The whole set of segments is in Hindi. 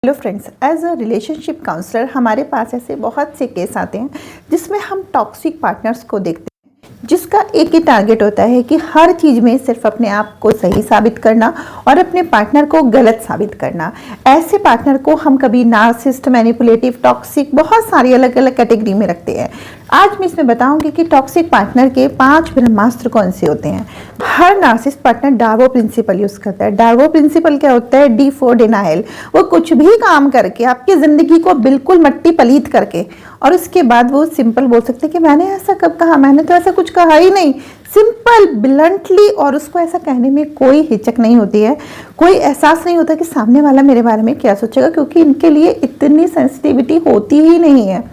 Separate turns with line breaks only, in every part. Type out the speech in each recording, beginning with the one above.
Hello friends, as a relationship counsellor हमारे पास ऐसे बहुत से केस आते हैं जिसमें हम टॉक्सिक पार्टनर्स को देखते हैं, जिसका एक ही टारगेट होता है कि हर चीज़ में सिर्फ अपने आप को सही साबित करना और अपने पार्टनर को गलत साबित करना। ऐसे पार्टनर को हम कभी नार्सिसिस्ट, मैनिपुलेटिव, टॉक्सिक, बहुत सारी अलग अलग कैटेगरी में रखते हैं। आज मैं इसमें बताऊंगी कि टॉक्सिक पार्टनर के 5 ब्रह्मास्त्र कौन से होते हैं। हर नार्सिसिस्ट पार्टनर डार्वो प्रिंसिपल यूज करता है। डार्वो प्रिंसिपल क्या होता है? D for denial. वो कुछ भी काम करके आपकी जिंदगी को बिल्कुल मट्टी पलीत करके और उसके बाद वो सिंपल बोल सकते हैं कि मैंने ऐसा कब कहा, मैंने तो ऐसा कुछ कहा ही नहीं, सिंपल ब्लंटली। और उसको ऐसा कहने में कोई हिचक नहीं होती है, कोई एहसास नहीं होता कि सामने वाला मेरे बारे में क्या सोचेगा, क्योंकि इनके लिए इतनी सेंसिटिविटी होती ही नहीं है।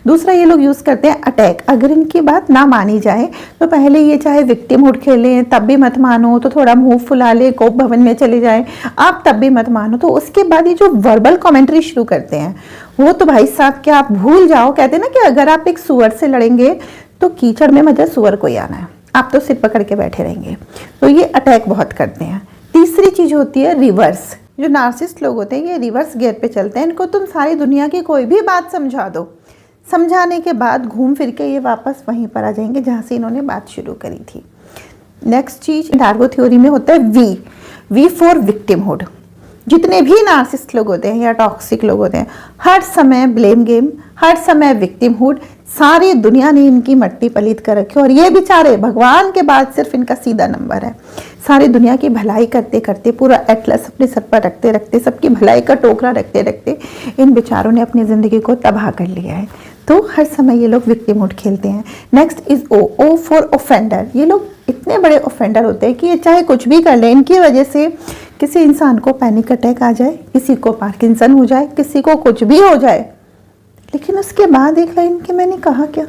दूसरा, ये लोग यूज़ करते हैं अटैक। अगर इनकी बात ना मानी जाए तो पहले ये चाहे विक्टिमहुड खेलें तब भी मत मानो, तो थोड़ा मुंह फुला ले, कोप भवन में चले जाएं आप तब भी मत मानो, तो उसके बाद ये जो वर्बल कमेंट्री शुरू करते हैं वो तो भाई साहब क्या आप भूल जाओ। कहते हैं ना कि अगर आप एक सुअर से लड़ेंगे तो कीचड़ में मजा सुअर को ही आना है, आप तो सिर पकड़ के बैठे रहेंगे। तो ये अटैक बहुत करते हैं। तीसरी चीज होती है रिवर्स। जो नार्सिसिस्ट लोग होते हैं ये रिवर्स गियर पे चलते हैं। इनको तुम सारी दुनिया की कोई भी बात समझा दो, समझाने के बाद घूम फिर के ये वापस वहीं पर आ जाएंगे जहाँ से इन्होंने बात शुरू करी थी। नेक्स्ट चीज डार्वो थ्योरी में होता है वी फॉर विक्टिमहुड। जितने भी नार्सिसिस्ट लोग होते हैं या टॉक्सिक लोग होते हैं, हर समय ब्लेम गेम, हर समय विक्टिमहुड। सारी दुनिया ने इनकी मट्टी पलीत कर रखी और ये बेचारे भगवान के बाद सिर्फ इनका सीधा नंबर है। सारी दुनिया की भलाई करते करते, पूरा एटलस अपने सर पर रखते रखते, सबकी भलाई का टोकरा रखते रखते इन बेचारों ने अपनी ज़िंदगी को तबाह कर लिया है। तो हर समय ये लोग विक्टिमहुड खेलते हैं। Next is O for offender. ये लोग इतने बड़े ऑफेंडर होते हैं कि ये चाहे कुछ भी कर ले, इनकी वजह से किसी इंसान को पैनिक अटैक आ जाए, किसी को पार्किंसन हो जाए, किसी को कुछ भी हो जाए, लेकिन उसके बाद एक लाइन कि मैंने कहा क्या।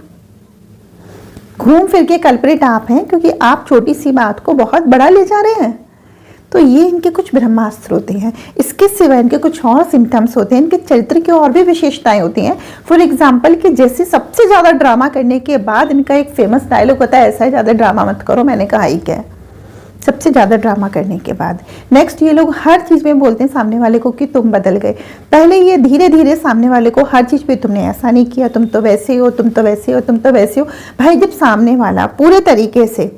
घूम फिर के कल्प्रिट आप हैं, क्योंकि आप छोटी सी बात को बहुत बड़ा ले जा रहे हैं। तो ये इनके कुछ ब्रह्मास्त्र होते हैं। इसके सिवाय इनके कुछ और सिम्टम्स होते हैं, इनके चरित्र की और भी विशेषताएं होती हैं। फॉर एग्जाम्पल कि जैसे सबसे ज़्यादा ड्रामा करने के बाद इनका एक फेमस डायलॉग होता है, ऐसा है ज़्यादा ड्रामा मत करो। मैंने कहा ही क्या है, सबसे ज़्यादा ड्रामा करने के बाद। नेक्स्ट, ये लोग हर चीज़ में बोलते हैं सामने वाले को कि तुम बदल गए। पहले ये धीरे धीरे सामने वाले को हर चीज़ पे तुमने ऐसा नहीं किया, तुम तो वैसे हो, तुम तो वैसे हो, तुम तो वैसे हो। भाई जब सामने वाला पूरे तरीके से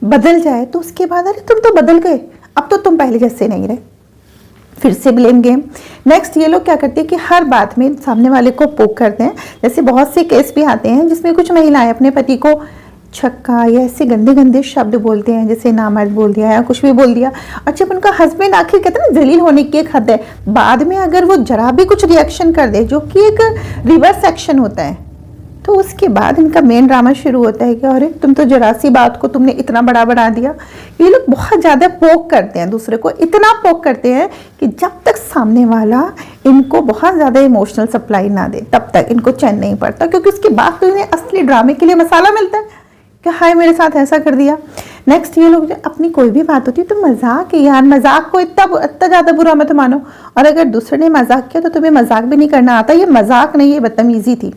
बदल जाए तो उसके बाद अरे तुम तो बदल गए, अब तो तुम पहले जैसे नहीं रहे, फिर से ब्लेम गेम। नेक्स्ट, ये लोग क्या करते हैं कि हर बात में सामने वाले को पोक करते हैं। जैसे बहुत से केस भी आते हैं जिसमें कुछ महिलाएं अपने पति को छक्का या ऐसे गंदे गंदे शब्द बोलते हैं, जैसे नामर्द बोल दिया या कुछ भी बोल दिया। और जब उनका हस्बैंड, आखिर कहते हैं ना जलील होने की एक हद है, बाद में अगर वो जरा भी कुछ रिएक्शन कर दे, जो कि एक रिवर्स एक्शन होता है, तो उसके बाद इनका मेन ड्रामा शुरू होता है कि अरे तुम तो जरा सी बात को तुमने इतना बड़ा बढ़ा दिया। ये लोग बहुत ज़्यादा पोक करते हैं दूसरे को, इतना पोक करते हैं कि जब तक सामने वाला इनको बहुत ज़्यादा इमोशनल सप्लाई ना दे तब तक इनको चैन नहीं पड़ता, क्योंकि उसके बाद तो इन्हें असली ड्रामे के लिए मसाला मिलता है कि हाय मेरे साथ ऐसा कर दिया। नेक्स्ट, ये लोग अपनी कोई भी बात होती है तो मजाक है यार, मजाक को इतना ज़्यादा बुरा मत मानो। और अगर दूसरे ने मजाक किया तो तुम्हें मजाक भी नहीं करना आता, ये मजाक नहीं, ये बदतमीजी थी।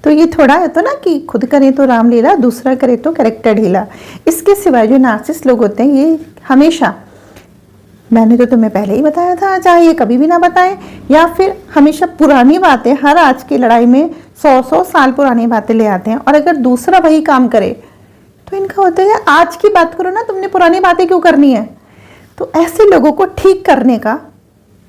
तो ये थोड़ा है तो ना कि खुद करे तो रामलीला, दूसरा करे तो कैरेक्टर ढीला। इसके सिवाय जो नार्सिसिस्ट लोग होते हैं ये हमेशा, मैंने तो तुम्हें पहले ही बताया था, चाहे ये कभी भी ना बताएं, या फिर हमेशा पुरानी बातें, हर आज की लड़ाई में 100 साल पुरानी बातें ले आते हैं। और अगर दूसरा वही काम करे तो इनका होता है आज की बात करो ना, तुमने पुरानी बातें क्यों करनी है। तो ऐसे लोगों को ठीक करने का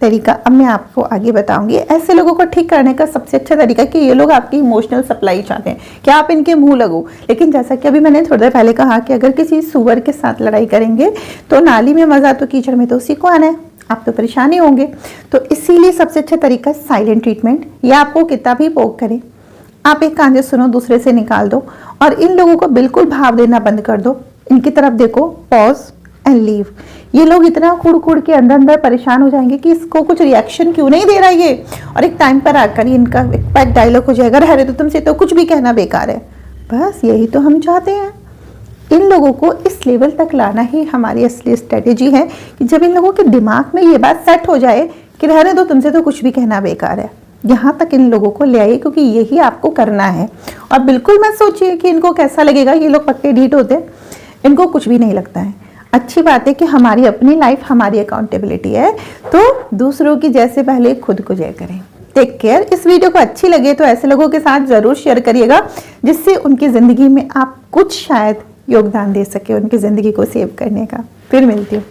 तरीका अब मैं आपको आगे बताऊंगी। ऐसे लोगों को ठीक करने का सबसे अच्छा तरीका कि ये लोग आपकी इमोशनल सप्लाई चाहते हैं कि आप इनके मुंह लगो। लेकिन जैसा कि अभी मैंने थोड़ी देर पहले कहा कि अगर किसी सुअर के साथ लड़ाई करेंगे तो नाली में मजा तो कीचड़ में तो उसी को आना है, आप तो परेशानी होंगे। तो इसीलिए सबसे अच्छा तरीका साइलेंट ट्रीटमेंट। या आपको कितना भी पोक करे, आप एक कान से सुनो, दूसरे से निकाल दो और इन लोगों को बिल्कुल भाव देना बंद कर दो। इनकी तरफ देखो, पॉज एंड लीव। ये लोग इतना कुड़ के अंदर अंदर परेशान हो जाएंगे कि इसको कुछ रिएक्शन क्यों नहीं दे रहा ये, और एक टाइम पर आकर इनका एक डायलॉग हो जाएगा, अरे तो तुमसे तो कुछ भी कहना बेकार है। बस यही तो हम चाहते हैं। इन लोगों को इस लेवल तक लाना ही हमारी असली स्ट्रेटेजी है कि जब इन लोगों के दिमाग में ये बात सेट हो जाए कि रहने दो, तुमसे तो कुछ भी कहना बेकार है, यहाँ तक इन लोगों को ले आइए, क्योंकि यही आपको करना है। और बिल्कुल मत सोचिए कि इनको कैसा लगेगा, ये लोग पक्के ढीठ होते हैं, इनको कुछ भी नहीं लगता है। अच्छी बात है कि हमारी अपनी लाइफ हमारी अकाउंटेबिलिटी है, तो दूसरों की जैसे पहले खुद को जय करें। Take care. इस वीडियो को अच्छी लगे तो ऐसे लोगों के साथ जरूर शेयर करिएगा जिससे उनकी जिंदगी में आप कुछ शायद योगदान दे सके उनकी जिंदगी को सेव करने का। फिर मिलती हूँ।